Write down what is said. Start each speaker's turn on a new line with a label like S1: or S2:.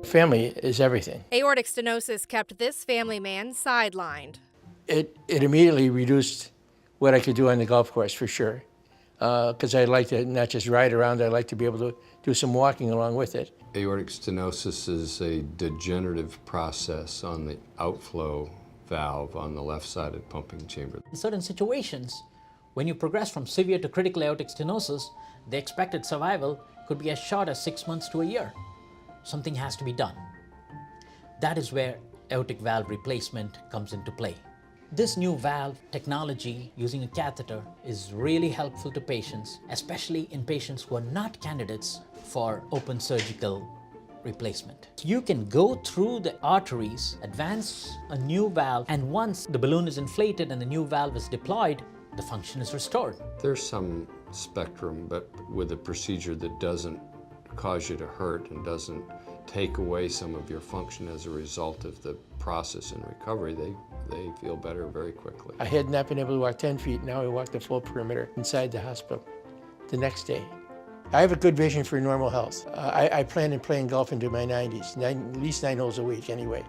S1: Family is everything.
S2: Aortic stenosis kept this family man sidelined.
S1: It immediately reduced what I could do on the golf course, for sure. Because I like to not just ride around, I like to be able to do some walking along with it.
S3: Aortic stenosis is a degenerative process on the outflow valve on the left-sided pumping chamber.
S4: In certain situations, when you progress from severe to critical aortic stenosis, the expected survival could be as short as 6 months to a year. Something has to be done. That is where aortic valve replacement comes into play. This new valve technology using a catheter is really helpful to patients, especially in patients who are not candidates for open surgical replacement. You can go through the arteries, advance a new valve, and once the balloon is inflated and the new valve is deployed, the function is restored.
S3: There's some spectrum, but with a procedure that doesn't cause you to hurt and doesn't take away some of your function as a result of the process and recovery, they feel better very quickly.
S1: I had not been able to walk 10 feet, now I walk the full perimeter inside the hospital the next day. I have a good vision for normal health. I plan on playing golf into my 90s, at least 9 holes a week anyway.